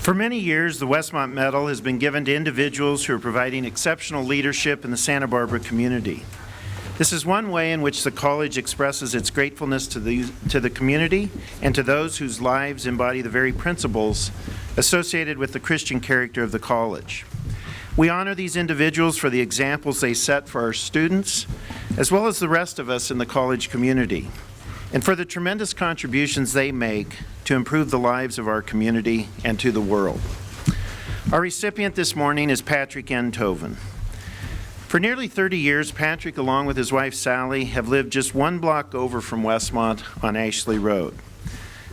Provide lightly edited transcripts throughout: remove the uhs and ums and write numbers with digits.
For many years, the Westmont Medal has been given to individuals who are providing exceptional leadership in the Santa Barbara community. This is one way in which the college expresses its gratefulness to the community and to those whose lives embody the very principles associated with the Christian character of the college. We honor these individuals for the examples they set for our students, as well as the rest of us in the college community, and for the tremendous contributions they make to improve the lives of our community and to the world. Our recipient this morning is Patrick Enthoven. For nearly 30 years, Patrick, along with his wife Sally, have lived just one block over from Westmont on Ashley Road.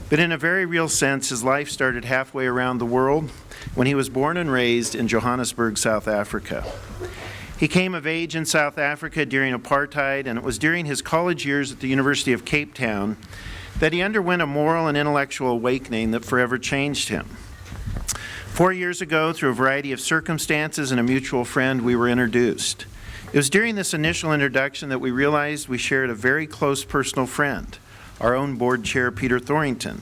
But in a very real sense, his life started halfway around the world when he was born and raised in Johannesburg, South Africa. He came of age in South Africa during apartheid, and it was during his college years at the University of Cape Town that he underwent a moral and intellectual awakening that forever changed him. 4 years ago, through a variety of circumstances and a mutual friend, we were introduced. It was during this initial introduction that we realized we shared a very close personal friend, our own board chair, Peter Thorington,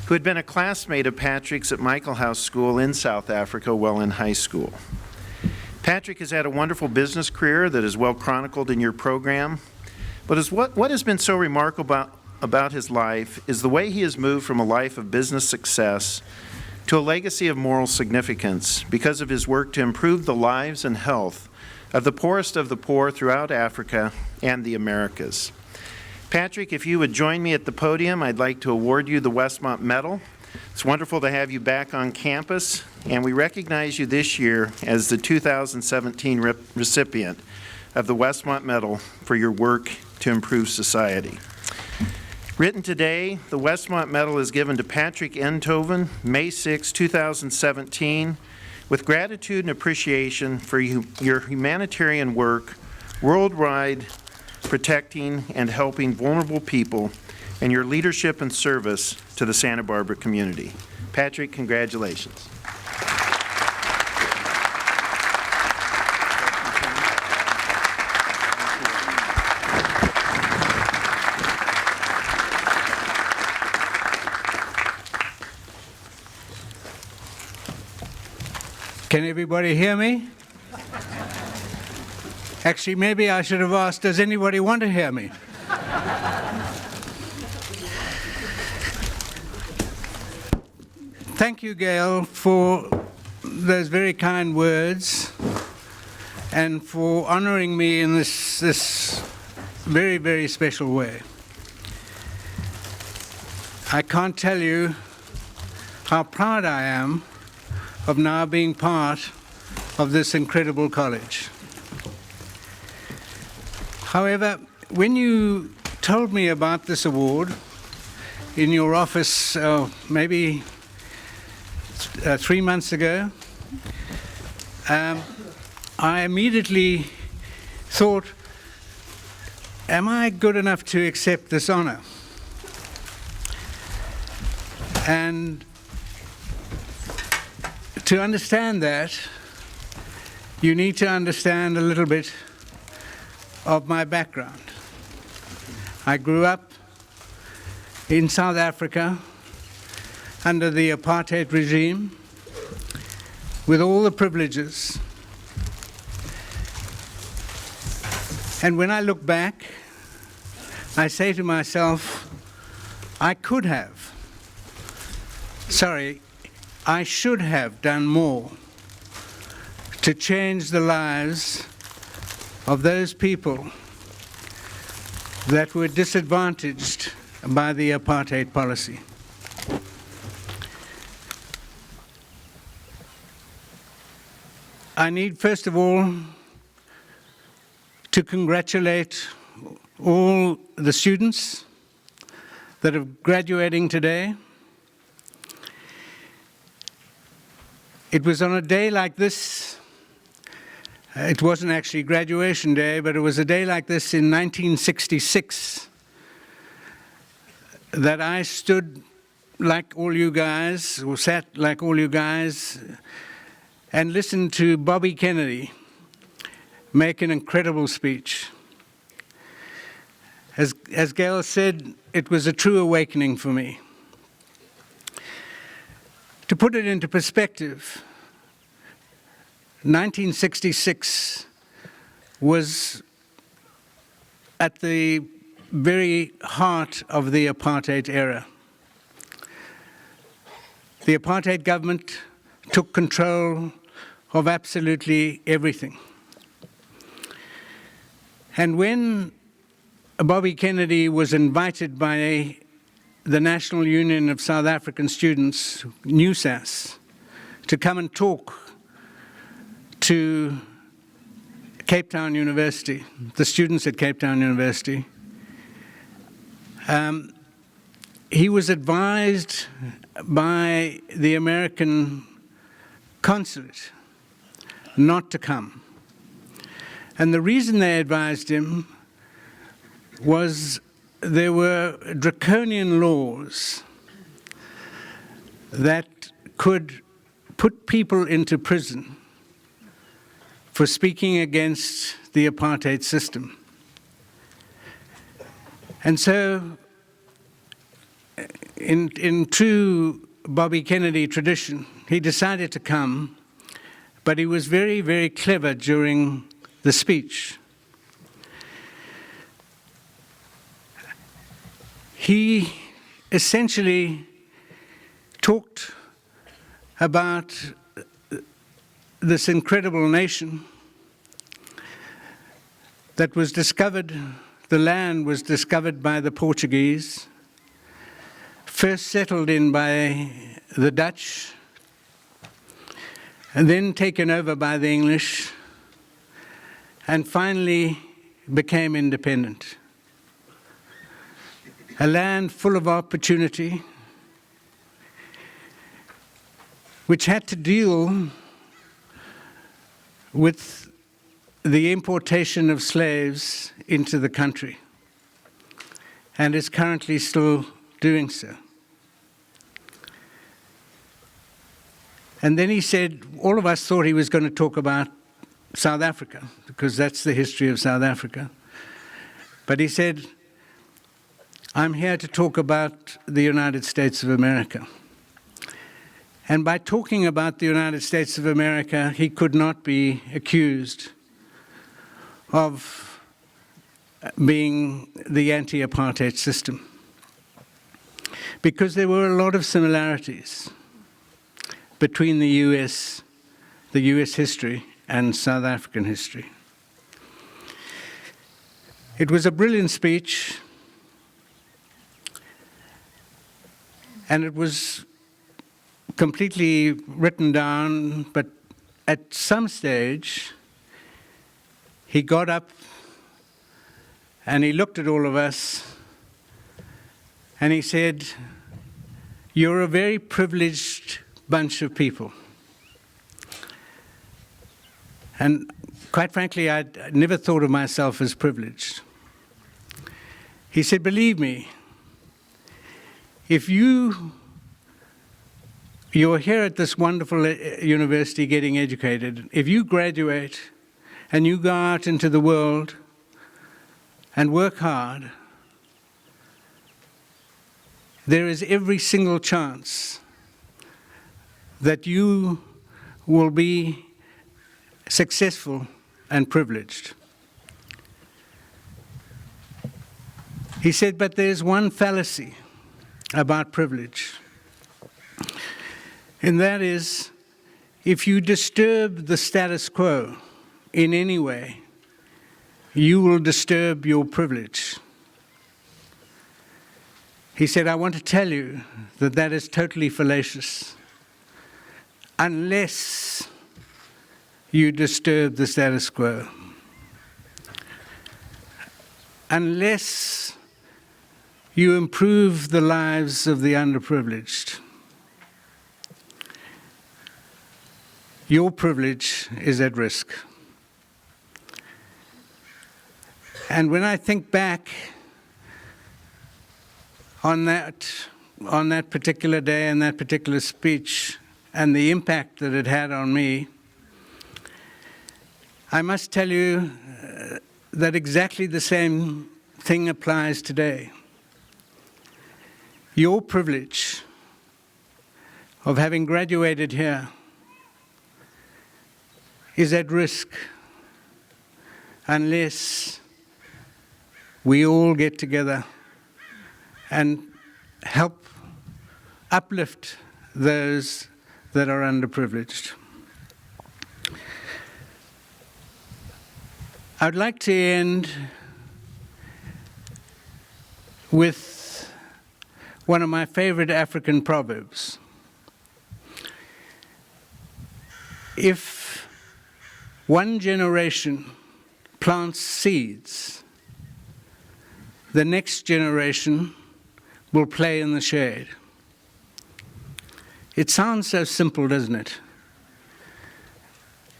who had been a classmate of Patrick's at Michael House School in South Africa while in high school. Patrick has had a wonderful business career that is well chronicled in your program, but what has been so remarkable about his life is the way he has moved from a life of business success to a legacy of moral significance because of his work to improve the lives and health of the poorest of the poor throughout Africa and the Americas. Patrick, if you would join me at the podium, I'd like to award you the Westmont Medal. It's wonderful to have you back on campus, and we recognize you this year as the 2017 recipient of the Westmont Medal for your work to improve society. Written today, the Westmont Medal is given to Patrick Enthoven, May 6, 2017, with gratitude and appreciation for your humanitarian work worldwide, protecting and helping vulnerable people, and your leadership and service to the Santa Barbara community. Patrick, congratulations. Can everybody hear me? Actually, maybe I should have asked, does anybody want to hear me? Thank you, Gail, for those very kind words and for honoring me in this very, very special way. I can't tell you how proud I am of now being part of this incredible college. However, when you told me about this award in your office maybe 3 months ago, I immediately thought, am I good enough to accept this honor? And to understand that, you need to understand a little bit of my background. I grew up in South Africa under the apartheid regime with all the privileges. And when I look back, I say to myself, I should have done more to change the lives of those people that were disadvantaged by the apartheid policy. I need, first of all, to congratulate all the students that are graduating today. It was on a day like this, it wasn't actually graduation day, but it was a day like this in 1966 that I stood like all you guys, or sat like all you guys, and listened to Bobby Kennedy make an incredible speech. As Gail said, it was a true awakening for me. To put it into perspective, 1966 was at the very heart of the apartheid era. The apartheid government took control of absolutely everything. And when Bobby Kennedy was invited by the National Union of South African Students, NUSAS, to come and talk to Cape Town University, the students at Cape Town University, he was advised by the American consulate not to come. And the reason they advised him was there were draconian laws that could put people into prison for speaking against the apartheid system. And so, in true Bobby Kennedy tradition, he decided to come, but he was very, very clever during the speech. He essentially talked about this incredible nation that was discovered, the land was discovered by the Portuguese, first settled in by the Dutch, and then taken over by the English, and finally became independent. A land full of opportunity, which had to deal with the importation of slaves into the country, and is currently still doing so. And then he said, all of us thought he was going to talk about South Africa, because that's the history of South Africa. But he said, I'm here to talk about the United States of America. And by talking about the United States of America, he could not be accused of being the anti-apartheid system, because there were a lot of similarities between the US history and South African history. It was a brilliant speech, and it was completely written down, but at some stage, he got up and he looked at all of us and he said, "You're a very privileged bunch of people." And quite frankly, I never thought of myself as privileged. He said, "Believe me, if you're here at this wonderful university getting educated, if you graduate and you go out into the world and work hard, there is every single chance that you will be successful and privileged." He said, but there's one fallacy about privilege, and that is, if you disturb the status quo in any way, you will disturb your privilege. He said, I want to tell you that that is totally fallacious, unless you disturb the status quo, unless you improve the lives of the underprivileged. Your privilege is at risk. And when I think back on that particular day and that particular speech and the impact that it had on me, I must tell you that exactly the same thing applies today. Your privilege of having graduated here is at risk unless we all get together and help uplift those that are underprivileged. I'd like to end with one of my favorite African proverbs. If one generation plants seeds, the next generation will play in the shade. It sounds so simple, doesn't it?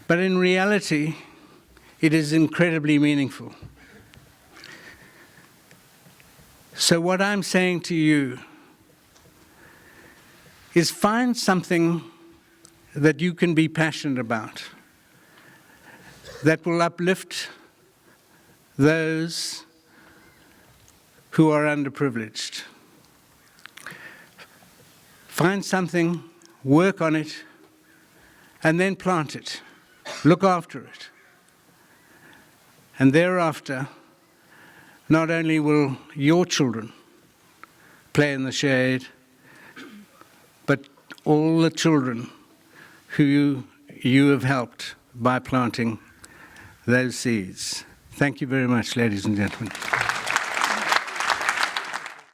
But in reality, it is incredibly meaningful. So what I'm saying to you is find something that you can be passionate about, that will uplift those who are underprivileged. Find something, work on it, and then plant it. Look after it. And thereafter, not only will your children play in the shade, but all the children who you have helped by planting those seeds. Thank you very much, ladies and gentlemen.